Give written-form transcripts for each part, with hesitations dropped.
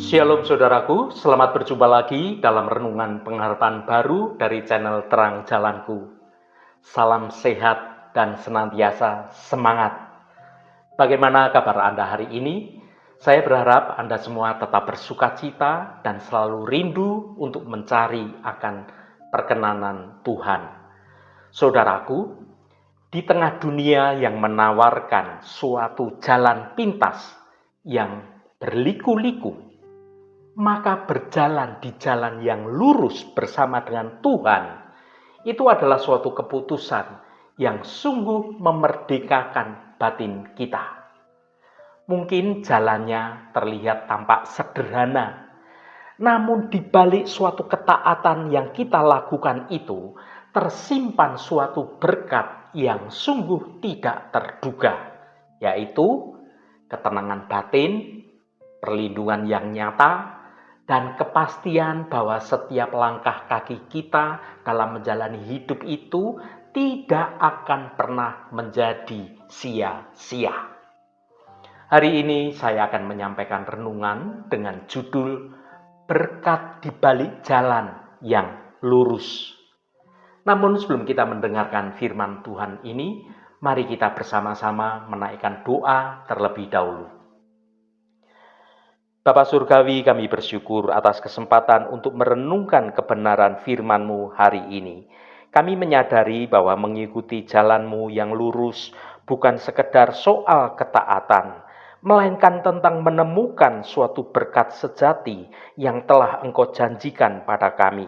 Shalom saudaraku, selamat berjumpa lagi dalam renungan pengharapan baru dari channel Terang Jalanku. Salam sehat dan senantiasa semangat. Bagaimana kabar Anda hari ini? Saya berharap Anda semua tetap bersukacita dan selalu rindu untuk mencari akan perkenanan Tuhan. Saudaraku, di tengah dunia yang menawarkan suatu jalan pintas yang berliku-liku, maka berjalan di jalan yang lurus bersama dengan Tuhan, itu adalah suatu keputusan yang sungguh memerdekakan batin kita. Mungkin jalannya terlihat tampak sederhana, namun di balik suatu ketaatan yang kita lakukan itu, tersimpan suatu berkat yang sungguh tidak terduga, yaitu ketenangan batin, perlindungan yang nyata, dan kepastian bahwa setiap langkah kaki kita dalam menjalani hidup itu tidak akan pernah menjadi sia-sia. Hari ini saya akan menyampaikan renungan dengan judul Berkat di Balik Jalan yang Lurus. Namun sebelum kita mendengarkan firman Tuhan ini, mari kita bersama-sama menaikkan doa terlebih dahulu. Bapa Surgawi, kami bersyukur atas kesempatan untuk merenungkan kebenaran firman-Mu hari ini. Kami menyadari bahwa mengikuti jalan-Mu yang lurus bukan sekedar soal ketaatan, melainkan tentang menemukan suatu berkat sejati yang telah Engkau janjikan pada kami.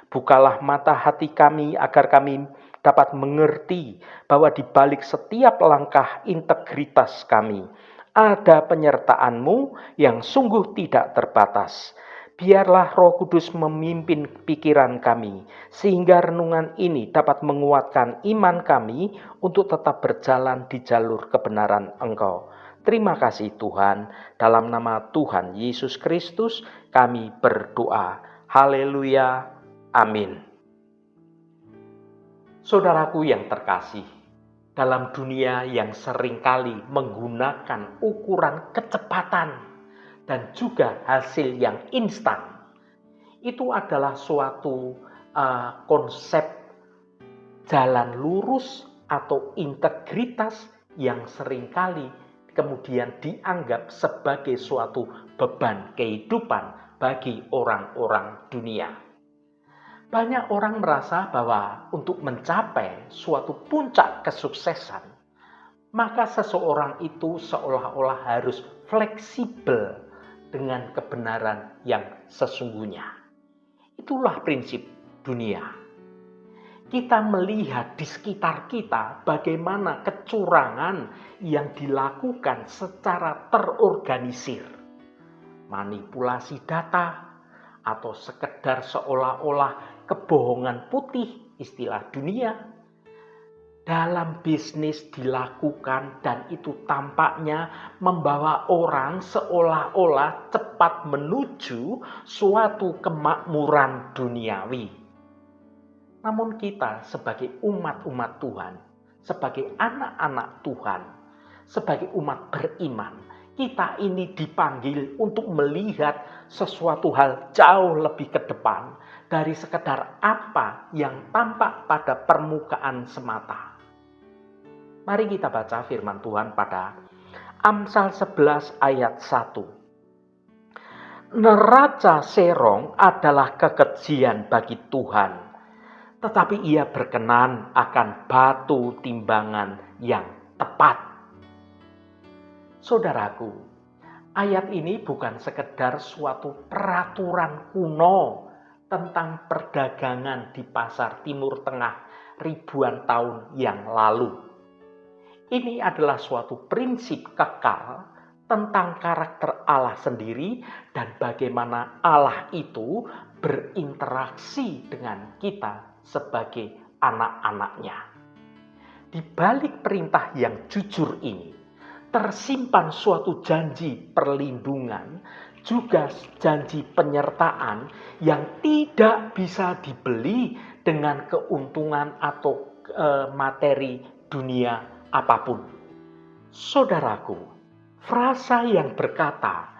Bukalah mata hati kami agar kami dapat mengerti bahwa di balik setiap langkah integritas kami, ada penyertaan-Mu yang sungguh tidak terbatas. Biarlah Roh Kudus memimpin pikiran kami, sehingga renungan ini dapat menguatkan iman kami untuk tetap berjalan di jalur kebenaran Engkau. Terima kasih Tuhan, dalam nama Tuhan Yesus Kristus kami berdoa. Haleluya, amin. Saudaraku yang terkasih, dalam dunia yang seringkali menggunakan ukuran kecepatan dan juga hasil yang instan, itu adalah suatu konsep jalan lurus atau integritas yang seringkali kemudian dianggap sebagai suatu beban kehidupan bagi orang-orang dunia. Banyak orang merasa bahwa untuk mencapai suatu puncak kesuksesan, maka seseorang itu seolah-olah harus fleksibel dengan kebenaran yang sesungguhnya. Itulah prinsip dunia. Kita melihat di sekitar kita bagaimana kecurangan yang dilakukan secara terorganisir. Manipulasi data, atau sekedar seolah-olah kebohongan putih, istilah dunia, dalam bisnis dilakukan, dan itu tampaknya membawa orang seolah-olah cepat menuju suatu kemakmuran duniawi. Namun kita sebagai umat-umat Tuhan, sebagai anak-anak Tuhan, sebagai umat beriman, kita ini dipanggil untuk melihat sesuatu hal jauh lebih ke depan dari sekedar apa yang tampak pada permukaan semata. Mari kita baca firman Tuhan pada Amsal 11 ayat 1. Neraca serong adalah kekejian bagi Tuhan, tetapi Ia berkenan akan batu timbangan yang tepat. Saudaraku, ayat ini bukan sekedar suatu peraturan kuno tentang perdagangan di pasar Timur Tengah ribuan tahun yang lalu. Ini adalah suatu prinsip kekal tentang karakter Allah sendiri dan bagaimana Allah itu berinteraksi dengan kita sebagai anak-anaknya. Di balik perintah yang jujur ini, tersimpan suatu janji perlindungan, juga janji penyertaan yang tidak bisa dibeli dengan keuntungan atau materi dunia apapun. Saudaraku, frasa yang berkata,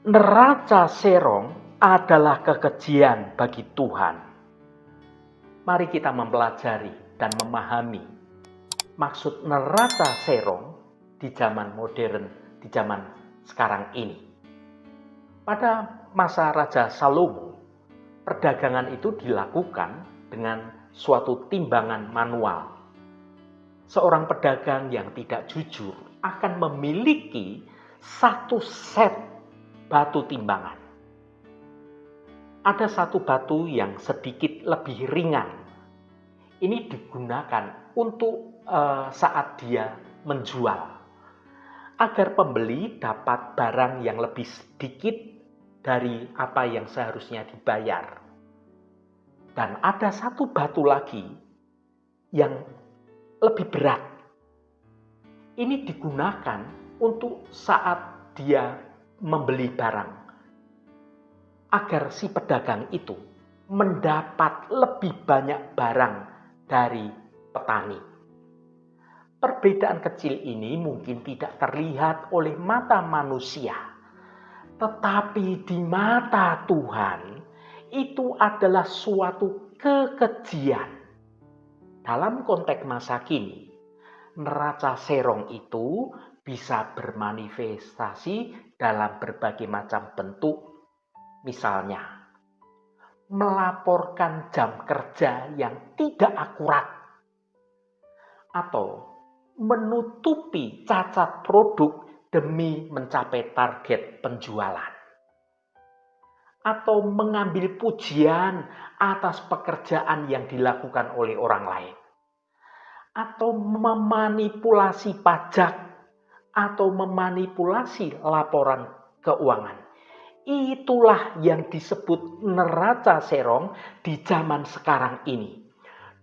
Neraca serong adalah kekejian bagi Tuhan. Mari kita mempelajari dan memahami maksud neraca serong di zaman modern, di zaman sekarang ini. Pada masa Raja Salomo, perdagangan itu dilakukan dengan suatu timbangan manual. Seorang pedagang yang tidak jujur akan memiliki satu set batu timbangan. Ada satu batu yang sedikit lebih ringan. Ini digunakan untuk saat dia menjual, agar pembeli dapat barang yang lebih sedikit dari apa yang seharusnya dibayar. Dan ada satu batu lagi yang lebih berat. Ini digunakan untuk saat dia membeli barang, agar si pedagang itu mendapat lebih banyak barang dari petani. Perbedaan kecil ini mungkin tidak terlihat oleh mata manusia, tetapi di mata Tuhan itu adalah suatu kekejian. Dalam konteks masa kini, neraca serong itu bisa bermanifestasi dalam berbagai macam bentuk. Misalnya, melaporkan jam kerja yang tidak akurat, atau menutupi cacat produk demi mencapai target penjualan, atau mengambil pujian atas pekerjaan yang dilakukan oleh orang lain, atau memanipulasi pajak, atau memanipulasi laporan keuangan. Itulah yang disebut neraca serong di zaman sekarang ini.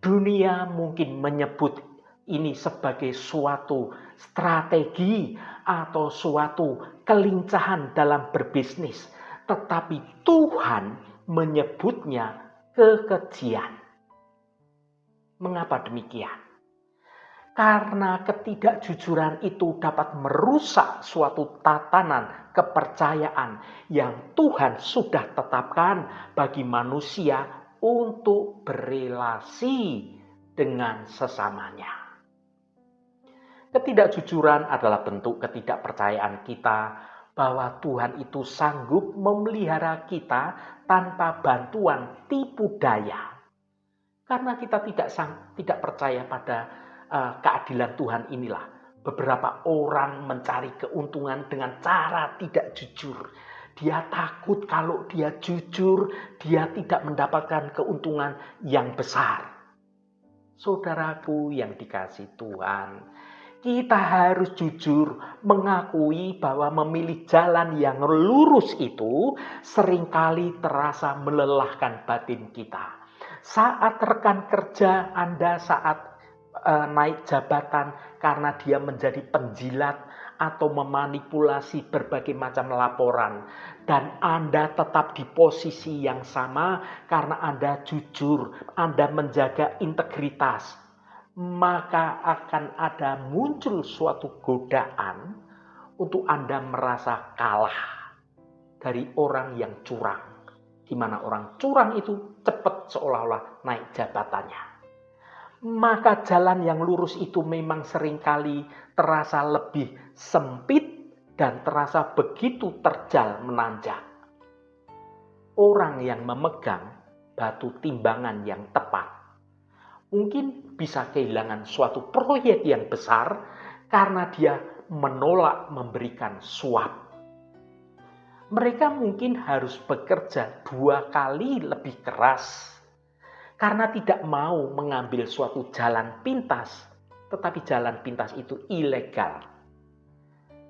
Dunia mungkin menyebut ini sebagai suatu strategi atau suatu kelincahan dalam berbisnis, tetapi Tuhan menyebutnya kekejian. Mengapa demikian? Karena ketidakjujuran itu dapat merusak suatu tatanan kepercayaan yang Tuhan sudah tetapkan bagi manusia untuk berelasi dengan sesamanya. Ketidakjujuran adalah bentuk ketidakpercayaan kita bahwa Tuhan itu sanggup memelihara kita tanpa bantuan tipu daya. Karena kita tidak percaya pada keadilan Tuhan inilah, beberapa orang mencari keuntungan dengan cara tidak jujur. Dia takut kalau dia jujur, dia tidak mendapatkan keuntungan yang besar. Saudaraku yang dikasihi Tuhan, kita harus jujur mengakui bahwa memilih jalan yang lurus itu seringkali terasa melelahkan batin kita. Saat rekan kerja Anda naik jabatan karena dia menjadi penjilat atau memanipulasi berbagai macam laporan, dan Anda tetap di posisi yang sama karena Anda jujur, Anda menjaga integritas, maka akan ada muncul suatu godaan untuk Anda merasa kalah dari orang yang curang, di mana orang curang itu cepat seolah-olah naik jabatannya. Maka jalan yang lurus itu memang seringkali terasa lebih sempit dan terasa begitu terjal menanjak. Orang yang memegang batu timbangan yang tepat mungkin bisa kehilangan suatu proyek yang besar karena dia menolak memberikan suap. Mereka mungkin harus bekerja 2 kali lebih keras karena tidak mau mengambil suatu jalan pintas, tetapi jalan pintas itu ilegal.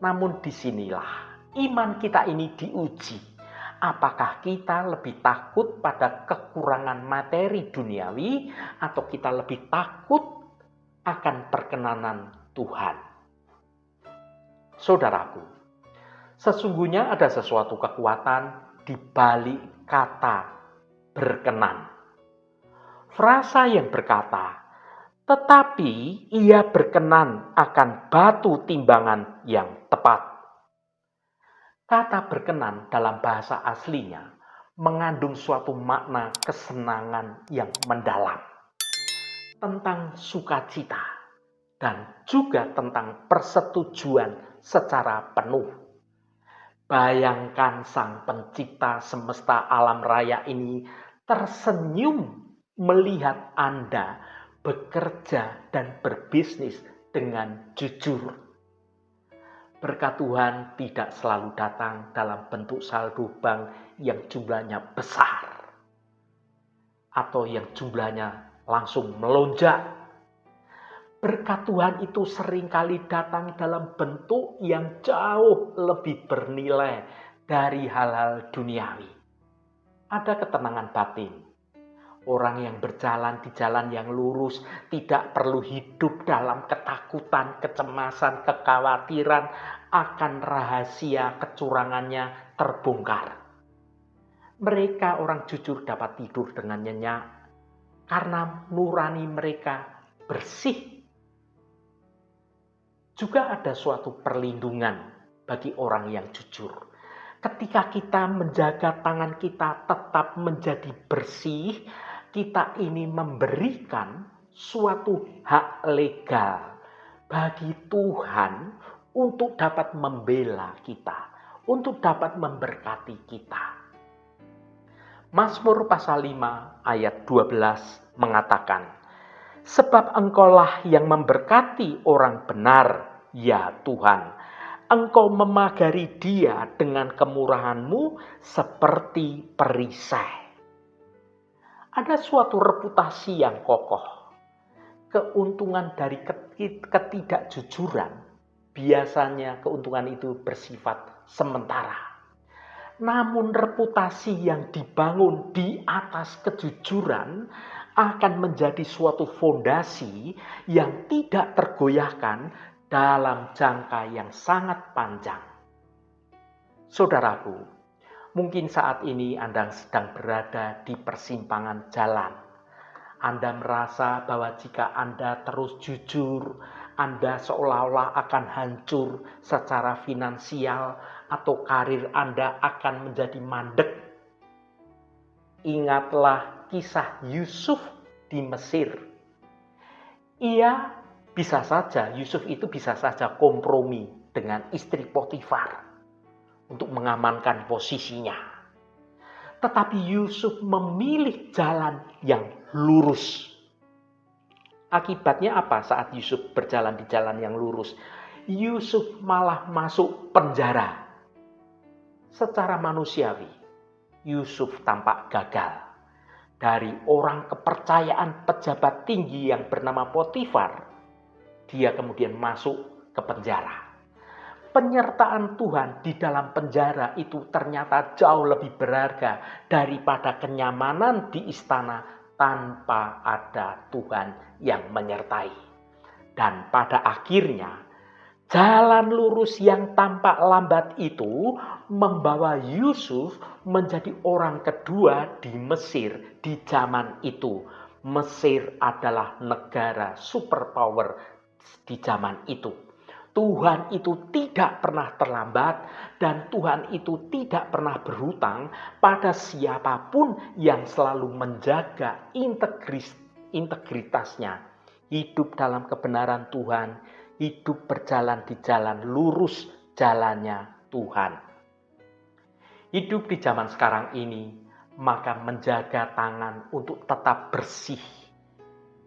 Namun disinilah iman kita ini diuji. Apakah kita lebih takut pada kekurangan materi duniawi atau kita lebih takut akan perkenanan Tuhan? Saudaraku, sesungguhnya ada sesuatu kekuatan di balik kata berkenan. Frasa yang berkata, tetapi ia berkenan akan batu timbangan yang tepat. Kata berkenan dalam bahasa aslinya mengandung suatu makna kesenangan yang mendalam tentang sukacita dan juga tentang persetujuan secara penuh. Bayangkan sang pencipta semesta alam raya ini tersenyum melihat Anda bekerja dan berbisnis dengan jujur. Berkat Tuhan tidak selalu datang dalam bentuk saldo bank yang jumlahnya besar atau yang jumlahnya langsung melonjak. Berkat Tuhan itu seringkali datang dalam bentuk yang jauh lebih bernilai dari hal-hal duniawi. Ada ketenangan batin. Orang yang berjalan di jalan yang lurus tidak perlu hidup dalam ketakutan, kecemasan, kekhawatiran akan rahasia kecurangannya terbongkar. Mereka orang jujur dapat tidur dengan nyenyak karena nurani mereka bersih. Juga ada suatu perlindungan bagi orang yang jujur. Ketika kita menjaga tangan kita tetap menjadi bersih, kita ini memberikan suatu hak legal bagi Tuhan untuk dapat membela kita, untuk dapat memberkati kita. Mazmur pasal 5 ayat 12 mengatakan, "Sebab Engkaulah yang memberkati orang benar, ya Tuhan. Engkau memagari dia dengan kemurahan-Mu seperti perisai." Ada suatu reputasi yang kokoh. Keuntungan dari ketidakjujuran, biasanya keuntungan itu bersifat sementara. Namun reputasi yang dibangun di atas kejujuran akan menjadi suatu fondasi yang tidak tergoyahkan dalam jangka yang sangat panjang. Saudaraku, mungkin saat ini Anda sedang berada di persimpangan jalan. Anda merasa bahwa jika Anda terus jujur, Anda seolah-olah akan hancur secara finansial atau karir Anda akan menjadi mandek. Ingatlah kisah Yusuf di Mesir. Yusuf itu bisa saja kompromi dengan istri Potifar untuk mengamankan posisinya. Tetapi Yusuf memilih jalan yang lurus. Akibatnya apa saat Yusuf berjalan di jalan yang lurus? Yusuf malah masuk penjara. Secara manusiawi, Yusuf tampak gagal. Dari orang kepercayaan pejabat tinggi yang bernama Potifar, dia kemudian masuk ke penjara. Penyertaan Tuhan di dalam penjara itu ternyata jauh lebih berharga daripada kenyamanan di istana tanpa ada Tuhan yang menyertai. Dan pada akhirnya, jalan lurus yang tampak lambat itu membawa Yusuf menjadi orang kedua di Mesir di zaman itu. Mesir adalah negara superpower di zaman itu. Tuhan itu tidak pernah terlambat dan Tuhan itu tidak pernah berhutang pada siapapun yang selalu menjaga integritasnya. Hidup dalam kebenaran Tuhan, hidup berjalan di jalan lurus jalannya Tuhan. Hidup di zaman sekarang ini, maka menjaga tangan untuk tetap bersih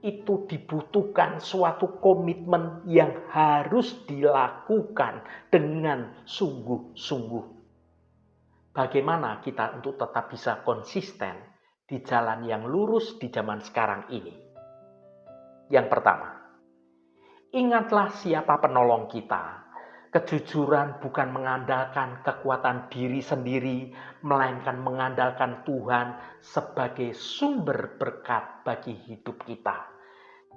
itu dibutuhkan suatu komitmen yang harus dilakukan dengan sungguh-sungguh. Bagaimana kita untuk tetap bisa konsisten di jalan yang lurus di zaman sekarang ini? Yang pertama, ingatlah siapa penolong kita. Kejujuran bukan mengandalkan kekuatan diri sendiri, melainkan mengandalkan Tuhan sebagai sumber berkat bagi hidup kita.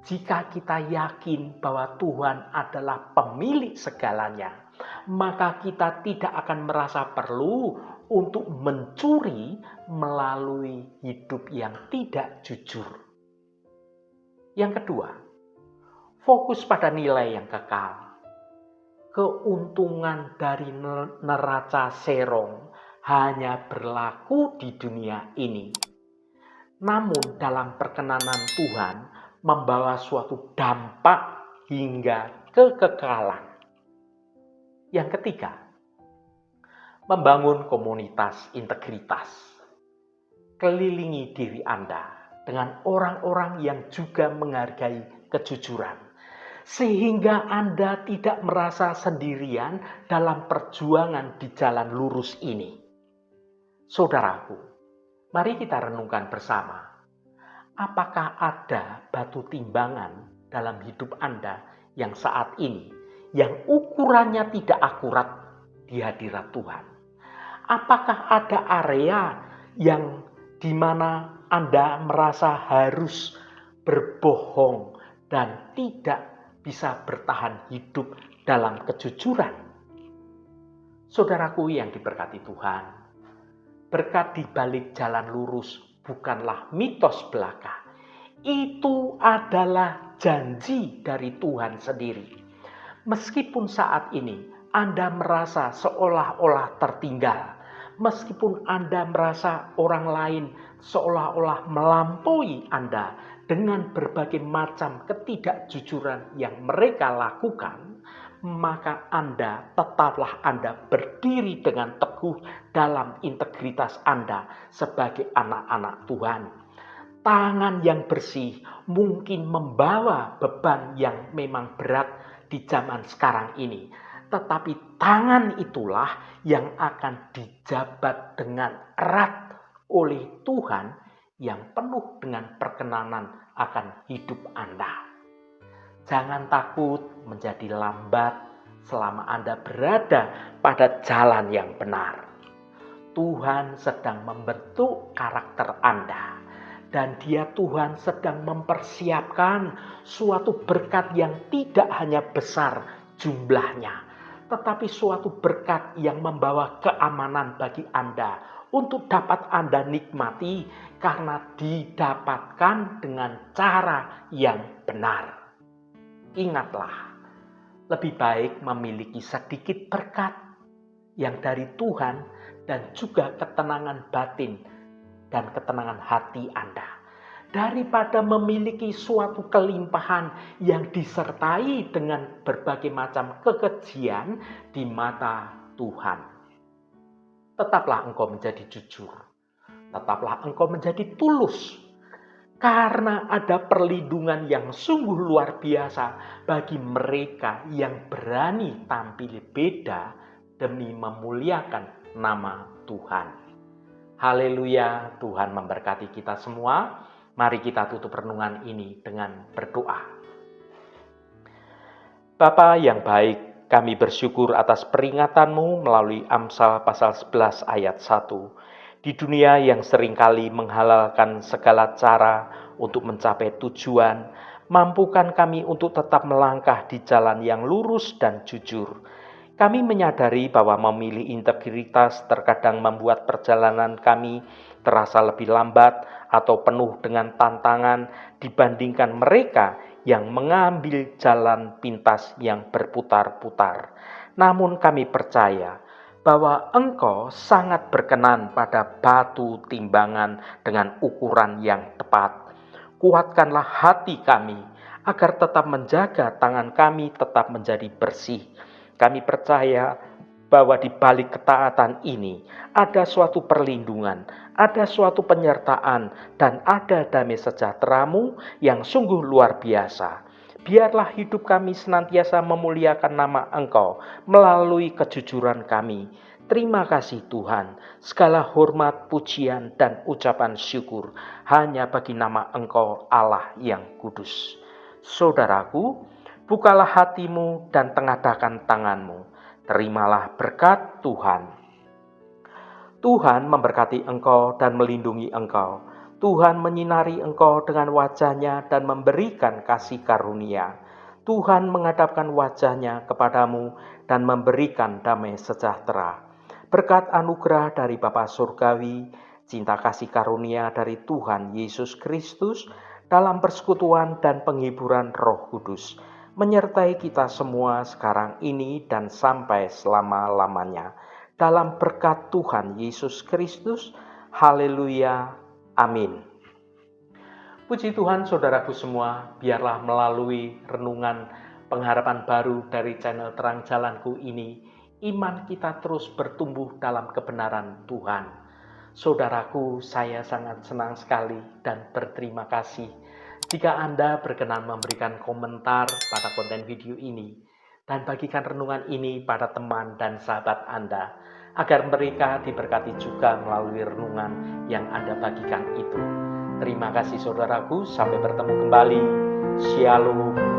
Jika kita yakin bahwa Tuhan adalah pemilik segalanya, maka kita tidak akan merasa perlu untuk mencuri melalui hidup yang tidak jujur. Yang kedua, fokus pada nilai yang kekal. keuntungan dari neraca serong hanya berlaku di dunia ini. Namun dalam perkenanan Tuhan membawa suatu dampak hingga kekekalan. Yang ketiga, membangun komunitas integritas. Kelilingi diri Anda dengan orang-orang yang juga menghargai kejujuran, sehingga Anda tidak merasa sendirian dalam perjuangan di jalan lurus ini. Saudaraku, mari kita renungkan bersama. Apakah ada batu timbangan dalam hidup Anda yang saat ini, yang ukurannya tidak akurat di hadirat Tuhan? Apakah ada area yang di mana Anda merasa harus berbohong dan tidak bisa bertahan hidup dalam kejujuran? Saudaraku yang diberkati Tuhan, berkat di balik jalan lurus bukanlah mitos belaka. Itu adalah janji dari Tuhan sendiri. Meskipun saat ini Anda merasa seolah-olah tertinggal, meskipun Anda merasa orang lain seolah-olah melampaui Anda dengan berbagai macam ketidakjujuran yang mereka lakukan, maka tetaplah Anda berdiri dengan teguh dalam integritas Anda sebagai anak-anak Tuhan. Tangan yang bersih mungkin membawa beban yang memang berat di zaman sekarang ini, tetapi tangan itulah yang akan dijabat dengan erat oleh Tuhan yang penuh dengan perkenanan akan hidup Anda. Jangan takut menjadi lambat selama Anda berada pada jalan yang benar. Tuhan sedang membentuk karakter Anda, dan Tuhan sedang mempersiapkan suatu berkat yang tidak hanya besar jumlahnya, tetapi suatu berkat yang membawa keamanan bagi Anda untuk dapat Anda nikmati karena didapatkan dengan cara yang benar. Ingatlah, lebih baik memiliki sedikit berkat yang dari Tuhan dan juga ketenangan batin dan ketenangan hati Anda, daripada memiliki suatu kelimpahan yang disertai dengan berbagai macam kekejian di mata Tuhan. Tetaplah engkau menjadi jujur, tetaplah engkau menjadi tulus, karena ada perlindungan yang sungguh luar biasa bagi mereka yang berani tampil beda demi memuliakan nama Tuhan. Haleluya, Tuhan memberkati kita semua. Mari kita tutup renungan ini dengan berdoa. Bapa yang baik, kami bersyukur atas peringatan-Mu melalui Amsal pasal 11 ayat 1. Di dunia yang seringkali menghalalkan segala cara untuk mencapai tujuan, mampukan kami untuk tetap melangkah di jalan yang lurus dan jujur. Kami menyadari bahwa memilih integritas terkadang membuat perjalanan kami terasa lebih lambat atau penuh dengan tantangan dibandingkan mereka yang mengambil jalan pintas yang berputar-putar. Namun kami percaya bahwa Engkau sangat berkenan pada batu timbangan dengan ukuran yang tepat. Kuatkanlah hati kami agar tetap menjaga tangan kami tetap menjadi bersih. Kami percaya bahwa di balik ketaatan ini ada suatu perlindungan, ada suatu penyertaan, dan ada damai sejahtera-Mu yang sungguh luar biasa. Biarlah hidup kami senantiasa memuliakan nama Engkau melalui kejujuran kami. Terima kasih Tuhan, segala hormat, pujian, dan ucapan syukur hanya bagi nama Engkau Allah yang kudus. Saudaraku, bukalah hatimu dan tengadakan tanganmu. Terimalah berkat Tuhan. Tuhan memberkati engkau dan melindungi engkau. Tuhan menyinari engkau dengan wajah-Nya dan memberikan kasih karunia. Tuhan menghadapkan wajah-Nya kepadamu dan memberikan damai sejahtera. Berkat anugerah dari Bapa Surgawi, cinta kasih karunia dari Tuhan Yesus Kristus, dalam persekutuan dan penghiburan Roh Kudus, menyertai kita semua sekarang ini dan sampai selama-lamanya. Dalam berkat Tuhan Yesus Kristus, haleluya, amin. Puji Tuhan saudaraku semua, biarlah melalui renungan pengharapan baru dari channel Terang Jalanku ini, iman kita terus bertumbuh dalam kebenaran Tuhan. Saudaraku, saya sangat senang sekali dan berterima kasih jika Anda berkenan memberikan komentar pada konten video ini dan bagikan renungan ini pada teman dan sahabat Anda, agar mereka diberkati juga melalui renungan yang Anda bagikan itu. Terima kasih saudaraku, sampai bertemu kembali. Shalom.